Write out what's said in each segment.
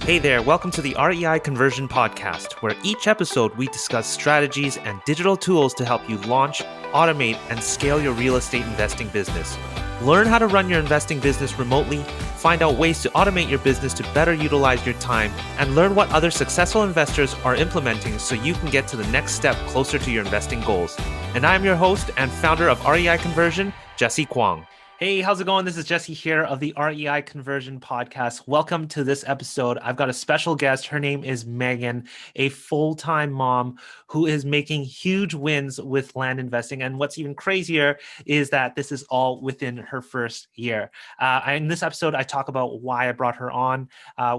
Hey there, welcome to the REI Conversion Podcast, where each episode we discuss strategies and digital tools to help you launch, automate, and scale your real estate investing business. Learn how to run your investing business remotely, find out ways to automate your business to better utilize your time, and learn what other successful investors are implementing so you can get to the next step closer to your investing goals. And I'm your host and founder of REI Conversion, Jesse Kwong. Hey, how's it going? This is Jesse here of the REI Conversion Podcast. Welcome to this episode. I've got a special guest. Her name is Megan, a full-time mom who is making huge wins with land investing. And what's even crazier is that this is all within her first year. In this episode, I talk about why I brought her on.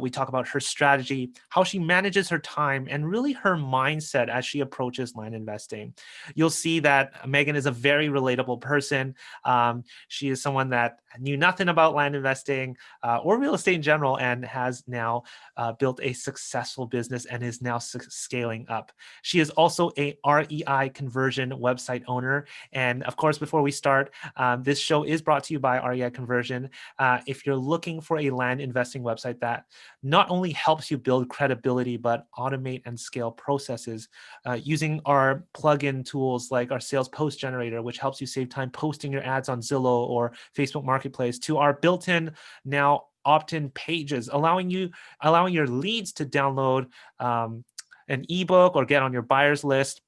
We talk about her strategy, how she manages her time, and really her mindset as she approaches land investing. You'll see that Megan is a very relatable person. She is someone that knew nothing about land investing or real estate in general and has now built a successful business and is now scaling up. She is also a REI Conversion website owner. And of course, before we start, this show is brought to you by REI Conversion. If you're looking for a land investing website that not only helps you build credibility, but automate and scale processes using our plugin tools like our sales post generator, which helps you save time posting your ads on Zillow or Facebook Marketplace, to our built-in now opt-in pages, allowing your leads to download an ebook or get on your buyer's list.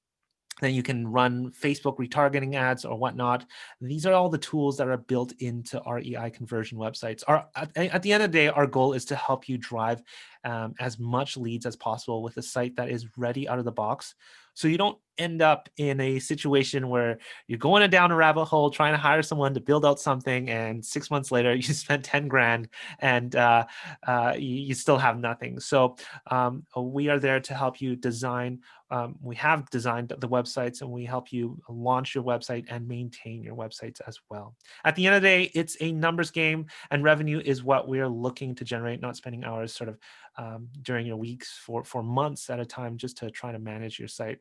Then you can run Facebook retargeting ads or whatnot. These are all the tools that are built into REI Conversion websites. At the end of the day, our goal is to help you drive as much leads as possible with a site that is ready out of the box, so you don't end up in a situation where you're going down a rabbit hole trying to hire someone to build out something, and 6 months later you spent 10 grand and you still have nothing. So we are there to help you design. We have designed the websites, and we help you launch your website and maintain your websites as well. At the end of the day, it's a numbers game, and revenue is what we're looking to generate, not spending hours sort of during your weeks for months at a time just to try to manage your site.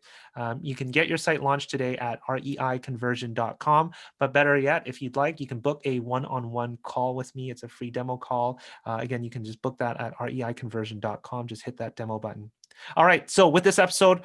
You can get your site launched today at reiconversion.com, but better yet, if you'd like, you can book a one-on-one call with me. It's a free demo call. Again, you can just book that at reiconversion.com. Just hit that demo button. All right. So with this episode,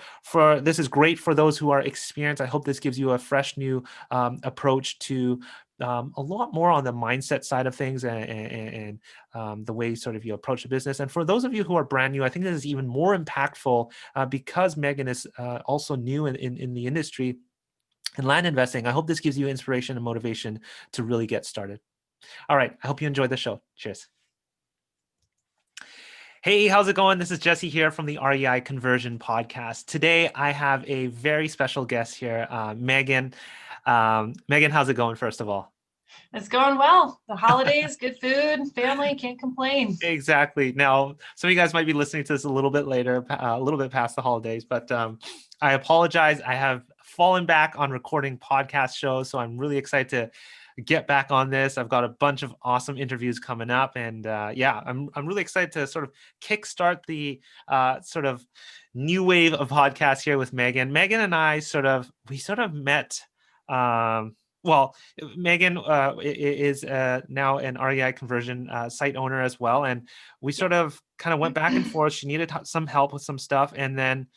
this is great for those who are experienced. I hope this gives you a fresh new approach to a lot more on the mindset side of things and the way sort of you approach the business. And for those of you who are brand new, I think this is even more impactful because Megan is also new in the industry and land investing. I hope this gives you inspiration and motivation to really get started. All right. I hope you enjoyed the show. Cheers. Hey, how's it going? This is Jesse here from the REI Conversion Podcast. Today, I have a very special guest here, Megan. Megan, how's it going, first of all? It's going well. The holidays, good food, family, can't complain. Exactly. Now, some of you guys might be listening to this a little bit later, a little bit past the holidays, but I apologize. I have fallen back on recording podcast shows, so I'm really excited to get back on this. I've got a bunch of awesome interviews coming up, and I'm really excited to sort of kickstart the sort of new wave of podcasts here with Megan. Megan and I we met. Well, Megan is now an REI Conversion site owner as well, and we sort of kind of went back and forth. She needed some help with some stuff, and then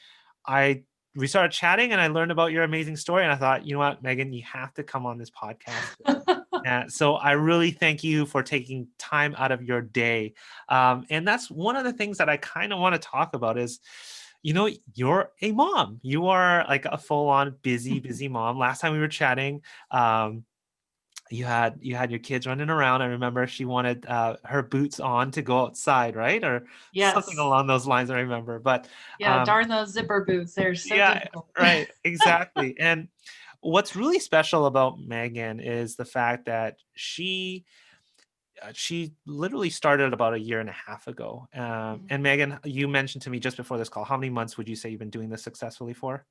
we started chatting, and I learned about your amazing story, and I thought, you know what, Megan, you have to come on this podcast. So I really thank you for taking time out of your day. And that's one of the things that I kind of want to talk about is, you know, you're a mom. You are like a full-on busy mom. Last time we were chatting, you had your kids running around. I remember she wanted her boots on to go outside, right? Or Yes. Something along those lines, I remember. But darn those zipper boots. They're so difficult. Right, exactly. And what's really special about Megan is the fact that she literally started about a year and a half ago. And Megan, you mentioned to me just before this call, how many months would you say you've been doing this successfully for?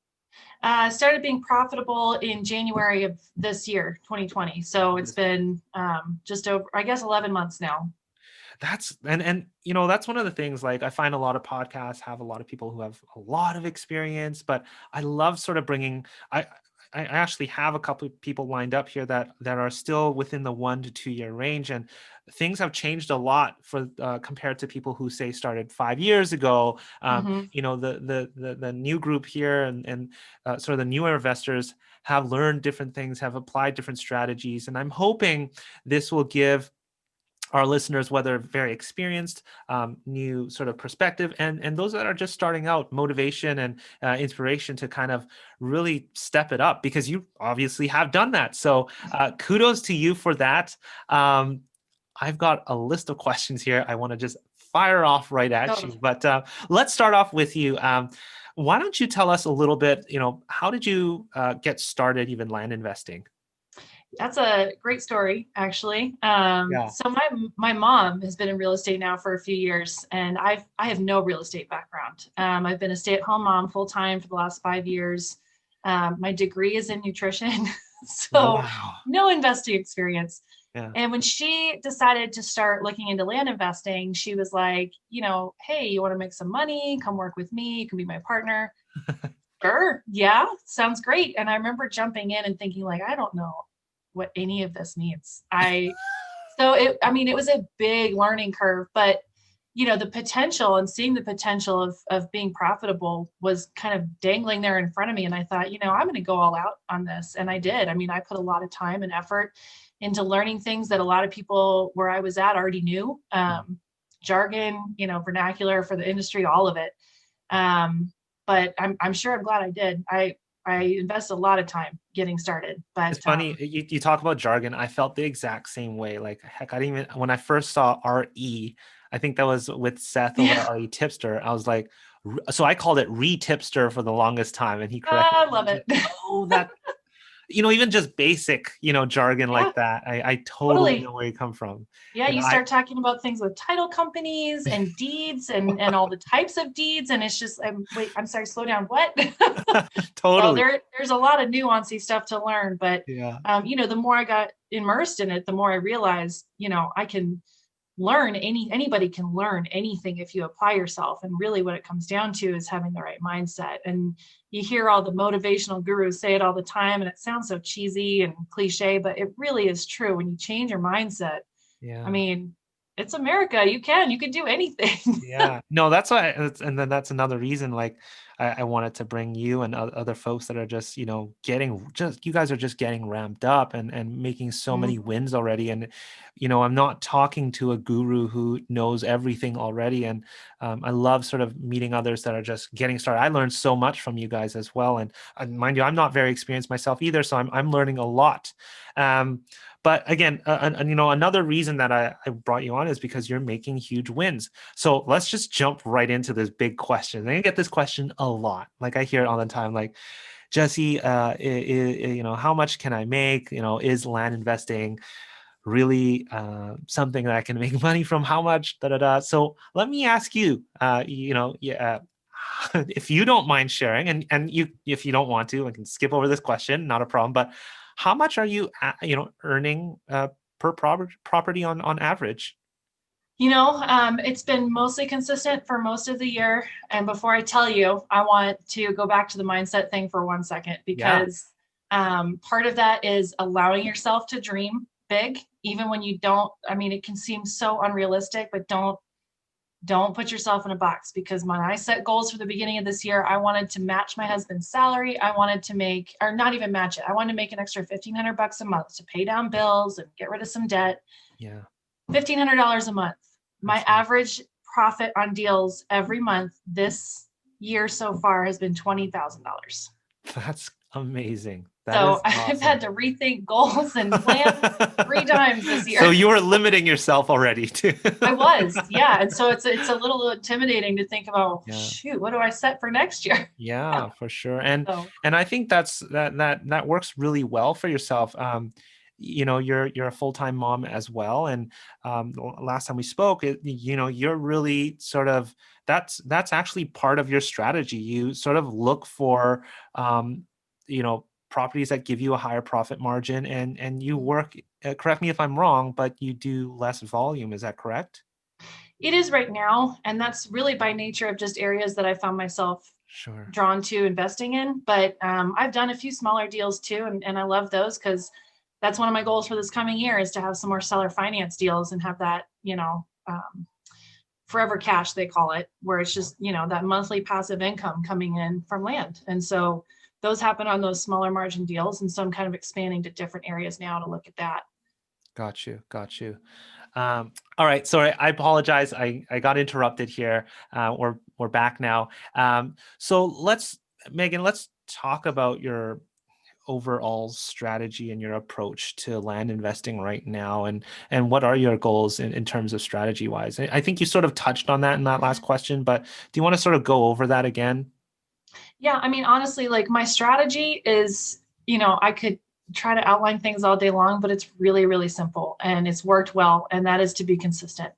Started being profitable in January of this year, 2020. So it's been just over, I guess, 11 months now. That's you know, that's one of the things, like, I find a lot of podcasts have a lot of people who have a lot of experience, but I love sort of bringing I actually have a couple of people lined up here that are still within the 1 to 2 year range, and things have changed a lot for compared to people who say started 5 years ago. Mhm. The new group here and sort of the newer investors have learned different things, have applied different strategies, and I'm hoping this will give our listeners, whether very experienced, new sort of perspective, and those that are just starting out, motivation and inspiration to kind of really step it up, because you obviously have done that. So kudos to you for that. Um, I've got a list of questions here. I want to just fire off right at you, Totally. but let's start off with you. Why don't you tell us a little bit? How did you get started even land investing? That's a great story, actually. Yeah. So my mom has been in real estate now for a few years, and I have no real estate background. I've been a stay-at-home mom full time for the last 5 years. My degree is in nutrition, so Wow. no investing experience. Yeah. And when she decided to start looking into land investing, she was like, hey, you want to make some money? Come work with me. You can be my partner. Sure. Yeah, sounds great. And I remember jumping in and thinking, like, I don't know what any of this means. I mean, it was a big learning curve, but the potential and seeing the potential of being profitable was kind of dangling there in front of me. And I thought, I'm going to go all out on this. And I did. I mean, I put a lot of time and effort into learning things that a lot of people where I was at already knew, jargon, vernacular for the industry, all of it. But I'm sure I'm glad I did. I invested a lot of time getting started, It's but funny, you talk about jargon. I felt the exact same way. Like, heck, I didn't even, when I first saw RE, I think that was with Seth over yeah, at RE Tipster. I was like, so I called it Re-Tipster for the longest time, and he corrected I me. I love was it. like, oh, that, even just basic, jargon Yeah, like that. I totally totally. know where you come from. Yeah, you I start talking about things with title companies and deeds and all the types of deeds, and it's just, wait, I'm sorry, slow down. What? So totally, there's a lot of nuancy stuff to learn, but yeah. the more I got immersed in it, the more I realized, I can learn anybody can learn anything if you apply yourself. And really what it comes down to is having the right mindset. And you hear all the motivational gurus say it all the time, and it sounds so cheesy and cliche, but it really is true. When you change your mindset, I Yeah. mean, it's America. You can do anything. Yeah, no, that's why, and then that's another reason. Like, I wanted to bring you and other folks that are just, you guys are just getting ramped up and making so many wins already. And, I'm not talking to a guru who knows everything already. And I love sort of meeting others that are just getting started. I learned so much from you guys as well. And mind you, I'm not very experienced myself either, so I'm learning a lot. Um, but again, another reason that I brought you on is because you're making huge wins. So let's just jump right into this big question. I get this question a lot. Like, I hear it all the time. Like, Jesse, how much can I make? Is land investing really something that I can make money from? How much? Da da da. So let me ask you. Yeah. If you don't mind sharing, and if you don't want to, I can skip over this question. Not a problem. But how much are you, earning per property on average? It's been mostly consistent for most of the year. And before I tell you, I want to go back to the mindset thing for 1 second, Yeah. because part of that is allowing yourself to dream big, even when you don't. I mean, it can seem so unrealistic, but don't put yourself in a box. Because when I set goals for the beginning of this year, I wanted to match my husband's salary. I wanted to make, or not even match it. I wanted to make an extra $1,500 a month to pay down bills and get rid of some debt. Yeah. $1,500 a month. My That's average profit on deals every month this year so far has been $20,000. That's amazing. That So is I've had awesome. to rethink goals and plans 3 times this So year. you were limiting yourself already too. I was, yeah. And so it's a little intimidating to think about, Yeah. shoot, what do I set for next year? Yeah, for sure. And So and I think that works really well for yourself. You're a full-time mom as well. And last time we spoke, you're really sort of, that's actually part of your strategy. You sort of look for properties that give you a higher profit margin, and you work, correct me if I'm wrong, but you do less volume. Is that correct? It is right now, and that's really by nature of just areas that I found myself Sure. drawn to investing in. But I've done a few smaller deals too, and I love those because that's one of my goals for this coming year is to have some more seller finance deals and have that, forever cash, they call it, where it's just, that monthly passive income coming in from land. And so those happen on those smaller margin deals. And so I'm kind of expanding to different areas now to look at that. Got you. Got you. All right. Sorry, I apologize. I got interrupted here. We're back now. So Megan, let's talk about your overall strategy and your approach to land investing right now, and what are your goals in terms of strategy wise. I think you sort of touched on that in that last question, but do you want to sort of go over that again? Yeah, I mean, honestly, like my strategy is, I could try to outline things all day long, but it's really, really simple and it's worked well. And that is to be consistent.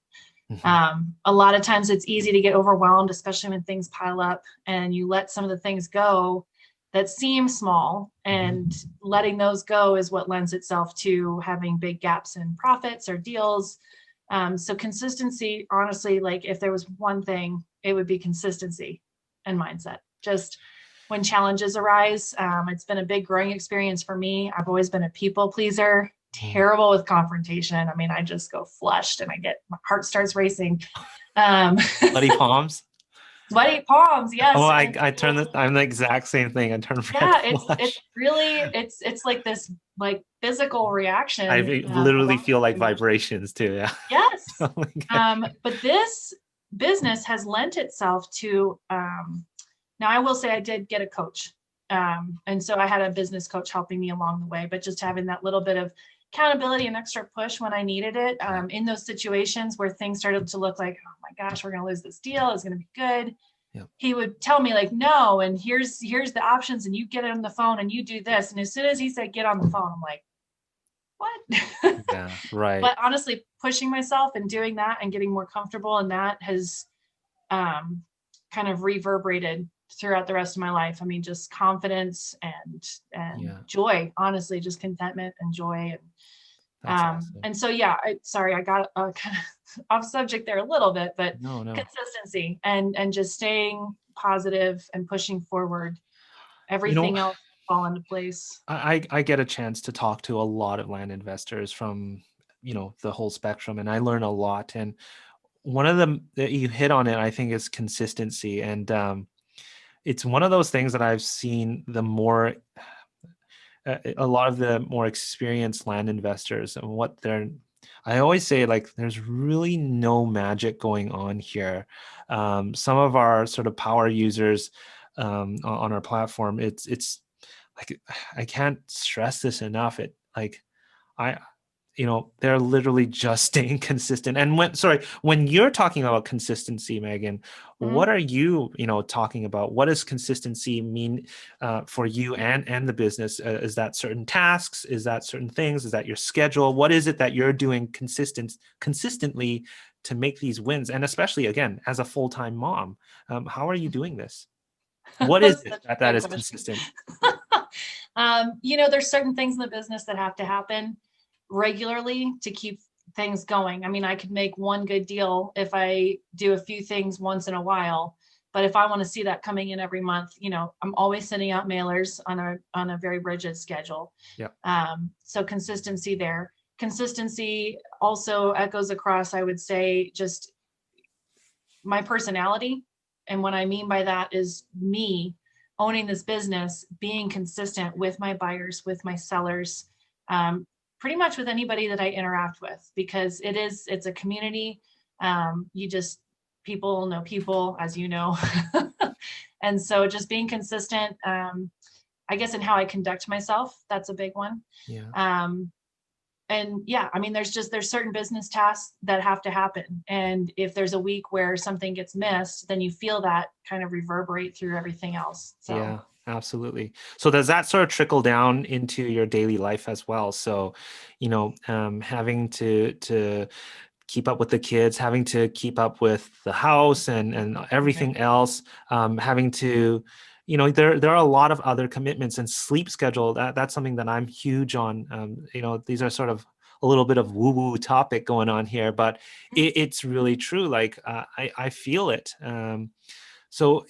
Mhm. A lot of times it's easy to get overwhelmed, especially when things pile up and you let some of the things go that seem small, and letting those go is what lends itself to having big gaps in profits or deals. So consistency, honestly, like if there was one thing, it would be consistency and mindset. Just when challenges arise, it's been a big growing experience for me. I've always been a people pleaser, Mhm. terrible with confrontation. I mean, I just go flushed and my heart starts racing. Um, Bloody palms. sweaty palms, Oh, yes. I And I so, turn the I'm the exact same thing. I turn red yeah, it's flush. really it's like this like physical I reaction literally along with feel the like emotions. vibrations too. Yeah. Yes. Oh my God. But this business has lent itself to, now I will say I did get a coach. And so I had a business coach helping me along the way, but just having that little bit of accountability and extra push when I needed it, Yeah. in those situations where things started to look like, oh my gosh, we're going to lose this deal. It's going to be good. Yeah. He would tell me like, no, and here's the options, and you get on the phone and you do this. And as soon as he said, get on the phone, I'm like, what? Yeah. Right. But honestly, pushing myself and doing that and getting more comfortable in that has, um, kind of reverberated throughout the rest of my life. I mean, just confidence and Yeah. joy, honestly, just contentment and joy. That's awesome. And so, yeah, sorry, I got kind of off subject there a little bit, but No, no. consistency and just staying positive and pushing forward, You know, everything else fall into place. I get a chance to talk to a lot of land investors from, the whole spectrum, and I learn a lot. And one of them that you hit on it, I think, is consistency. And it's one of those things that I've seen a lot of the more experienced land investors and what they're I always say, like, there's really no magic going on here. Some of our sort of power users on our platform, it's like, I can't stress this enough. I they're literally just staying consistent. And when you're talking about consistency, Megan, what Mhm. are talking about? What does consistency mean for you and the business? Is that certain tasks? Is that certain things? Is that your schedule? What is it that you're doing consistently to make these wins? And especially, again, as a full-time mom, how are you doing this? What is That's it such a that great is question. consistent? There's certain things in the business that have to happen regularly to keep things going. I mean, I could make one good deal if I do a few things once in a while, but if I want to see that coming in every month, I'm always sending out mailers on a very rigid schedule. Yeah. So consistency there. Consistency also echoes across, I would say, just my personality. And what I mean by that is me owning this business, being consistent with my buyers, with my sellers, pretty much with anybody that I interact with, because it's a community. You just, people know people, as you know. And so just being consistent, I guess, in how I conduct myself, that's a big one. Yeah. Um, and yeah, I mean, there's certain business tasks that have to happen, and if there's a week where something gets missed, then you feel that kind of reverberate through everything else. So Yeah, absolutely. So does that sort of trickle down into your daily life as well? So, having to keep up with the kids, having to keep up with the house and right. everything else, having to, there are a lot of other commitments, and sleep schedule. That's something that I'm huge on. These are sort of a little bit of woo-woo topic going on here, but it's really true. Like I feel it. So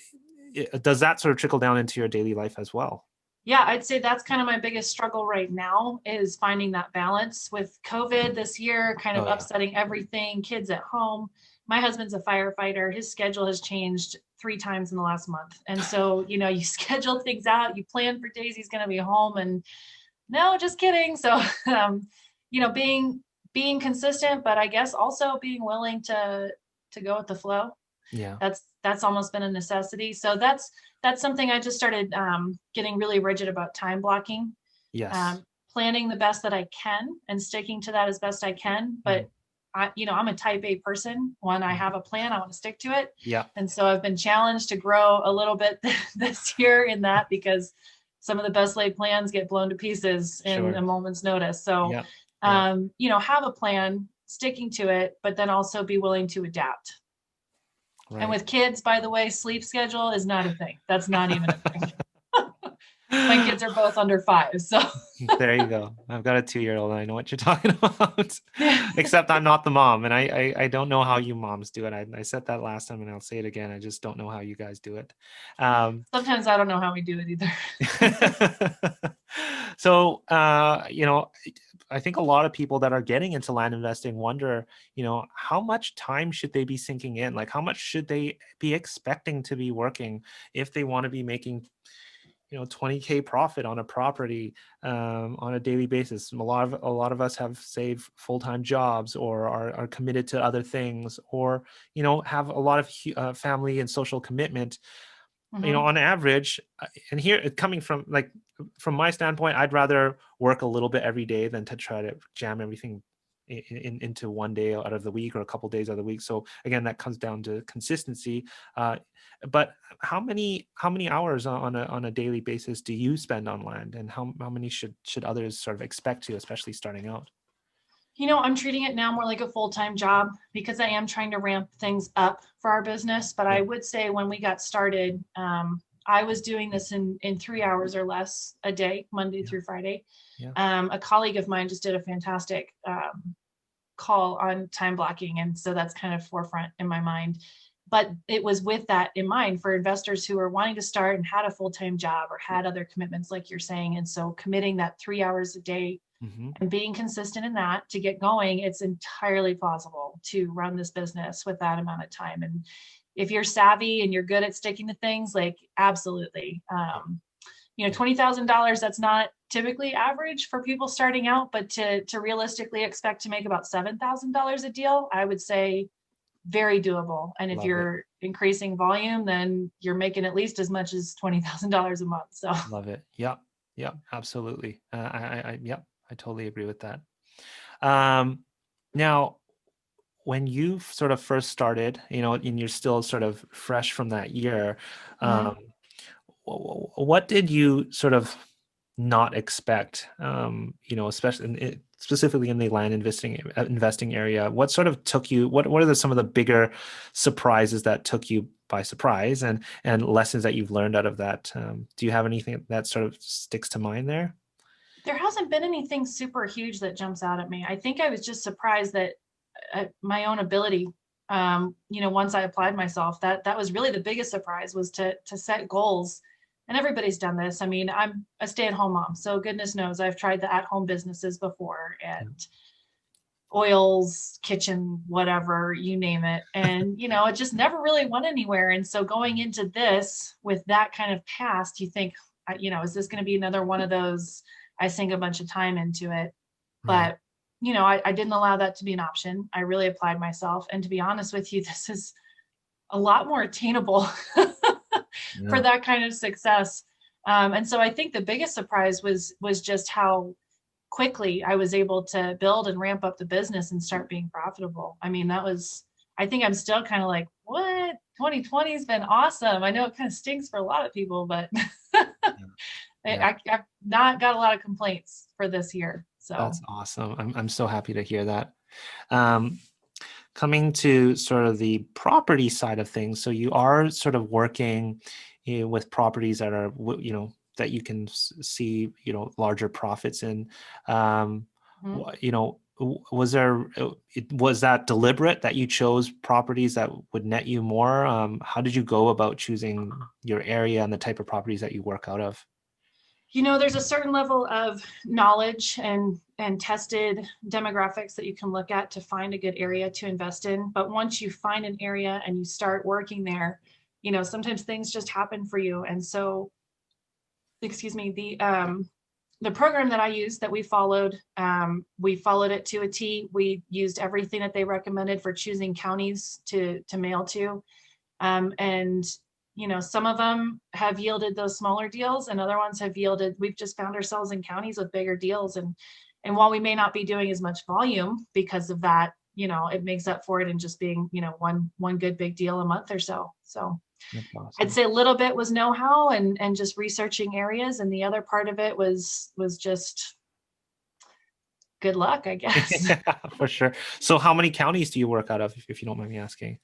does that sort of trickle down into your daily life as well? Yeah, I'd say that's kind of my biggest struggle right now is finding that balance with COVID this year, kind of Oh yeah. upsetting everything, kids at home. My husband's a firefighter. His schedule has changed 3 times in the last month. And so, you schedule things out, you plan for days he's going to be home, and no, just kidding. So, being consistent, but I guess also being willing to go with the flow. Yeah. That's almost been a necessity. So that's something I just started getting really rigid about time blocking, Yes. planning the best that I can and sticking to that as best I can. Mhm. But I'm a type A person. When I have a plan, I want to stick to it. Yeah. And so I've been challenged to grow a little bit this year in that, because some of the best laid plans get blown to pieces in Sure. a moment's notice. So, Yeah. Yeah. have a plan, sticking to it, but then also be willing to adapt. And Right. with kids, by the way, sleep schedule is not a thing. That's not even a thing. My kids are both under 5. So There you go. I've got a 2-year-old and I know what you're talking about. yeah. Except I'm not the mom, and I don't know how you moms do it. I said that last time and I'll say it again. I just don't know how you guys do it. Sometimes I don't know how we do it either. So, I think a lot of people that are getting into land investing wonder, how much time should they be sinking in? Like, how much should they be expecting to be working if they want to be making 20K profit on a property on a daily basis? A lot of us have saved full-time jobs, or are committed to other things, or have a lot of family and social commitment. Mm-hmm. On average, and here coming from from my standpoint, I'd rather work a little bit every day than to try to jam everything into one day out of the week, or a couple days out of the week. So again, that comes down to consistency. But how many hours on a daily basis do you spend on land, and how many should others sort of expect to, especially starting out? I'm treating it now more like a full-time job, because I am trying to ramp things up for our business. But Yeah. I would say when we got started, I was doing this in 3 hours or less a day, Monday Yeah. through Friday. Yeah. A colleague of mine just did a fantastic call on time blocking. And so that's kind of forefront in my mind. But it was with that in mind for investors who are wanting to start and had a full-time job or had other commitments, like you're saying. And so committing that 3 hours a day Mm-hmm. and being consistent in that to get going, it's entirely plausible to run this business with that amount of time. And if you're savvy and you're good at sticking to things, like absolutely. $20,000, that's not typically average for people starting out, but to realistically expect to make about $7,000 a deal, I would say very doable. And if Love it. you're increasing volume, then you're making at least as much as $20,000 a month. So Love it. Yeah. Yeah, absolutely. Yeah, I totally agree with that. Now, when you sort of first started, and you're still sort of fresh from that year, mhm. what did you sort of not expect? Especially specifically in the land investing area. What sort of took you? What are some of the bigger surprises that took you by surprise, and lessons that you've learned out of that? Do you have anything that sort of sticks to mind there? There hasn't been anything super huge that jumps out at me. I think I was just surprised that my own ability, once I applied myself, that was really the biggest surprise, was to set goals. And everybody's done this. I mean, I'm a stay-at-home mom, so goodness knows I've tried the at-home businesses before, and oils, kitchen, whatever, you name it. And, it just never really went anywhere. And so going into this with that kind of past, you think, is this going to be another one of those, I sink a bunch of time into it? Right. But, I didn't allow that to be an option. I really applied myself. And to be honest with you, this is a lot more attainable for Yeah. that kind of success. And so I think the biggest surprise was just how quickly I was able to build and ramp up the business and start being profitable. I mean, I think I'm still kind of like, what? 2020 has been awesome. I know it kind of stinks for a lot of people, but Yeah. I've not got a lot of complaints for this year. So, That's awesome. I'm so happy to hear that. Um, Coming to sort of the property side of things, so you are sort of working with properties that are, that you can see, larger profits in. mhm. was that deliberate that you chose properties that would net you more? How did you go about choosing your area and the type of properties that you work out of? There's a certain level of knowledge and tested demographics that you can look at to find a good area to invest in. But once you find an area and you start working there, sometimes things just happen for you. And so, excuse me, the program that I used that we followed it to a T. We used everything that they recommended for choosing counties to mail to. And some of them have yielded those smaller deals, and other ones have yielded, we've just found ourselves in counties with bigger deals. And while we may not be doing as much volume because of that, it makes up for it in just being, one good big deal a month or so. So That's awesome. I'd say a little bit was know-how and just researching areas. And the other part of it was just good luck, I guess. Yeah, for sure. So how many counties do you work out of, if you don't mind me asking?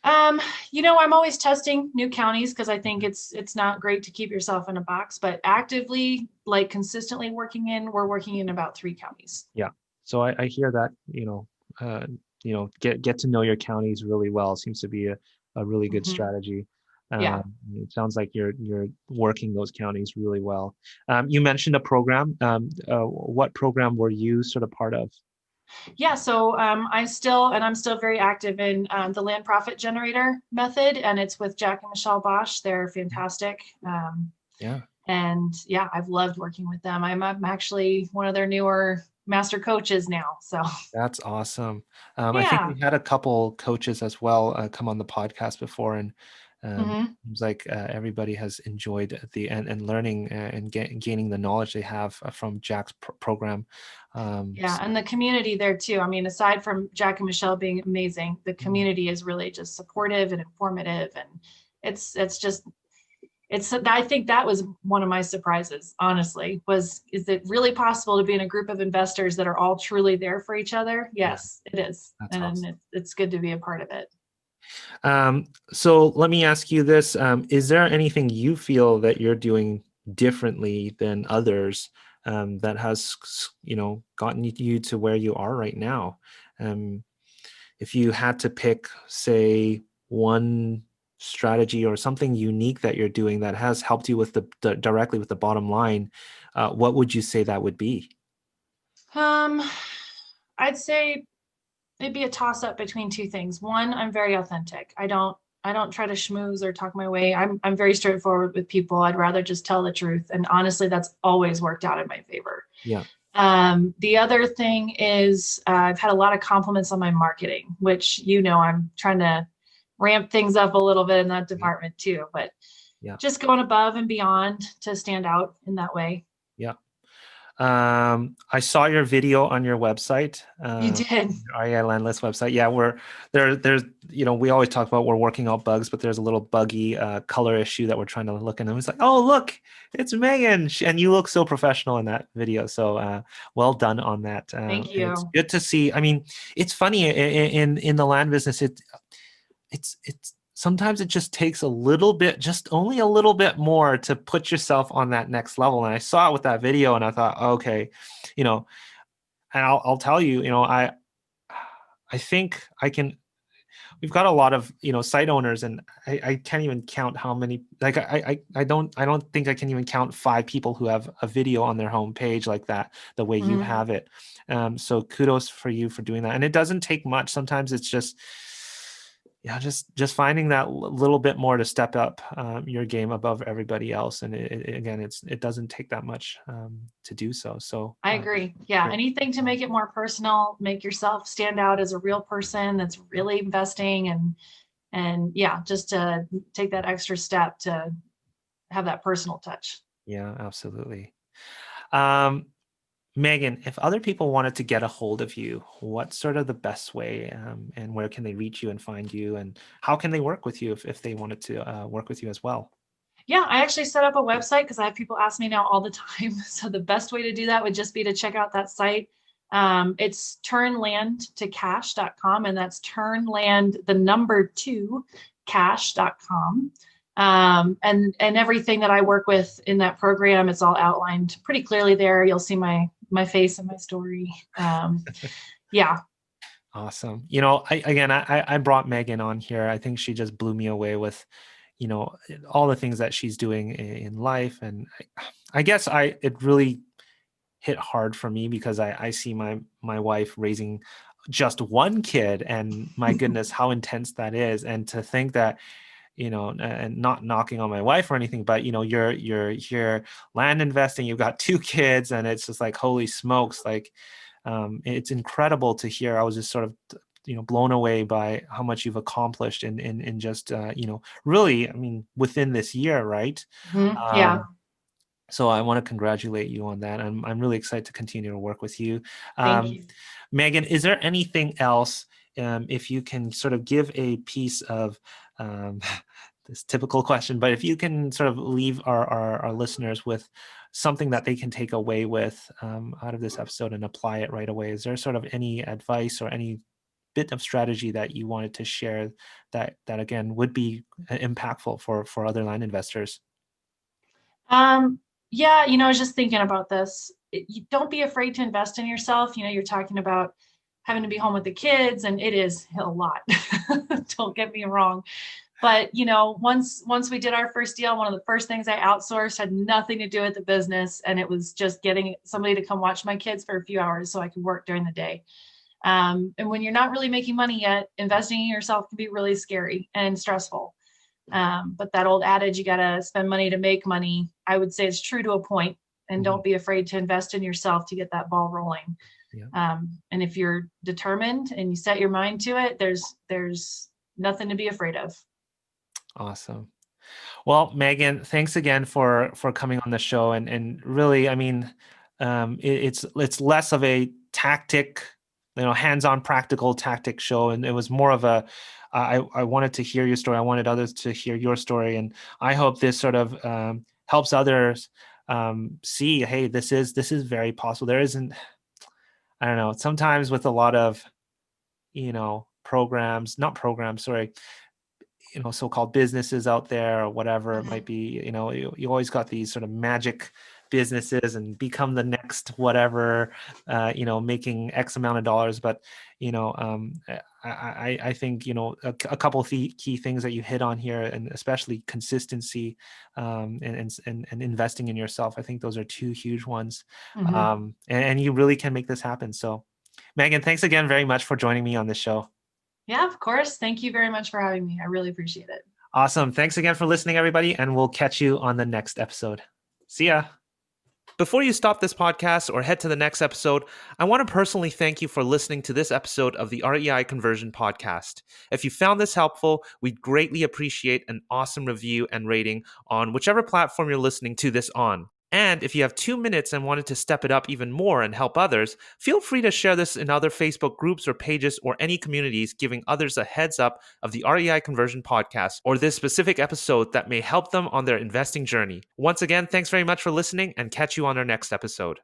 I'm always testing new counties because I think it's not great to keep yourself in a box, but actively, like consistently we're working in about 3 counties. Yeah. So I hear that, get to know your counties really well seems to be a really good strategy. Yeah. It sounds like you're working those counties really well. You mentioned a program. What program were you sort of part of? Yeah, so I'm still very active in the land profit generator method, and it's with Jack and Michelle Bosch. They're fantastic. Yeah. And yeah, I've loved working with them. I'm actually one of their newer master coaches now. So That's awesome. I think yeah. we had a couple coaches as well come on the podcast before, and seems like everybody has enjoyed and learning and gaining the knowledge they have from Jack's program. Yeah, and the community there too. I mean, aside from Jack and Michelle being amazing, the community is really just supportive and informative, and I think that was one of my surprises, honestly, is it really possible to be in a group of investors that are all truly there for each other? Yes, it is. That's And awesome. it's good to be a part of it. So let me ask you this. Is there anything you feel that you're doing differently than others that has, gotten you to where you are right now? If you had to pick, say, one strategy or something unique that you're doing that has helped you with directly with the bottom line, what would you say that would be? I'd say it'd be a toss up between 2 things. One, I'm very authentic. I don't try to schmooze or talk my way. I'm very straightforward with people. I'd rather just tell the truth. And honestly, that's always worked out in my favor. Yeah. The other thing is I've had a lot of compliments on my marketing, which, I'm trying to ramp things up a little bit in that department too, but Yeah. just going above and beyond to stand out in that way. Yeah. I saw your video on your website, You did. REI Landless website. Yeah, there's, we always talk about we're working out bugs, but there's a little buggy color issue that we're trying to look into. It's like, oh, look, it's Megan. And you look so professional in that video. So well done on that. Thank you. It's good to see. I mean, it's funny in the land business, it's sometimes it just takes a little bit, just only a little bit more to put yourself on that next level. And I saw it with that video and I thought, okay, and I'll tell you, I think we've got a lot of, site owners, and I can't even count how many, like, I don't think I can even count 5 people who have a video on their homepage like that, the way you have it. So kudos for you for doing that. And it doesn't take much. Sometimes it's just, just finding that little bit more to step up your game above everybody else. And it doesn't take that much to do so. So I agree. Yeah. great. Anything to make it more personal, make yourself stand out as a real person that's really investing and yeah, just to take that extra step to have that personal touch. Yeah, absolutely. Megan, if other people wanted to get a hold of you, what's sort of the best way, and where can they reach you and find you, and how can they work with you if they wanted to work with you as well? Yeah, I actually set up a website because I have people ask me now all the time. So the best way to do that would just be to check out that site. It's turnlandtocash.com, and that's turnland, the number 2, cash.com. And everything that I work with in that program, it's all outlined pretty clearly there. You'll see my face and my story. Yeah. Awesome. I brought Megan on here. I think she just blew me away with, all the things that she's doing in life. And I guess it really hit hard for me because I see my wife raising just one kid, and my goodness, how intense that is. And to think that, and not knocking on my wife or anything, but you're here land investing, you've got two kids, and it's just like, holy smokes, like it's incredible to hear. I was just sort of blown away by how much you've accomplished in just really, I mean, within this year, right? Yeah. So I want to congratulate you on that. I'm really excited to continue to work with you. Thank you. Megan, is there anything else, if you can sort of give a piece of um, this typical question, but if you can sort of leave our listeners with something that they can take away with out of this episode and apply it right away, is there sort of any advice or any bit of strategy that you wanted to share that again would be impactful for other land investors? Um, yeah, I was just thinking about this. You don't be afraid to invest in yourself. You're talking about having to be home with the kids, and it is a lot. Don't get me wrong. But once we did our first deal, one of the first things I outsourced had nothing to do with the business, and it was just getting somebody to come watch my kids for a few hours so I could work during the day. And when you're not really making money yet, investing in yourself can be really scary and stressful. But that old adage, you got to spend money to make money, I would say it's true to a point. And Mhm. don't be afraid to invest in yourself to get that ball rolling. Yeah. And if you're determined and you set your mind to it, there's nothing to be afraid of. Awesome. Well, Megan, thanks again for coming on the show, and really, I mean, it's less of a tactic, hands-on practical tactic show, and it was more of a I wanted to hear your story. I wanted others to hear your story, and I hope this sort of helps others see, hey, this is very possible. There isn't, I don't know, sometimes with a lot of programs, not programs, sorry, so-called businesses out there or whatever it might Mhm. be, you always got these sort of magic businesses and become the next whatever, making X amount of dollars. But I think a couple of key things that you hit on here, and especially consistency, and investing in yourself. I think those are two huge ones, Mhm. and you really can make this happen. So Megan, thanks again very much for joining me on this show. Yeah, of course. Thank you very much for having me. I really appreciate it. Awesome. Thanks again for listening, everybody, and we'll catch you on the next episode. See ya. Before you stop this podcast or head to the next episode, I want to personally thank you for listening to this episode of the REI Conversion Podcast. If you found this helpful, we'd greatly appreciate an awesome review and rating on whichever platform you're listening to this on. And if you have 2 minutes and wanted to step it up even more and help others, feel free to share this in other Facebook groups or pages or any communities, giving others a heads up of the REI Conversion Podcast or this specific episode that may help them on their investing journey. Once again, thanks very much for listening, and catch you on our next episode.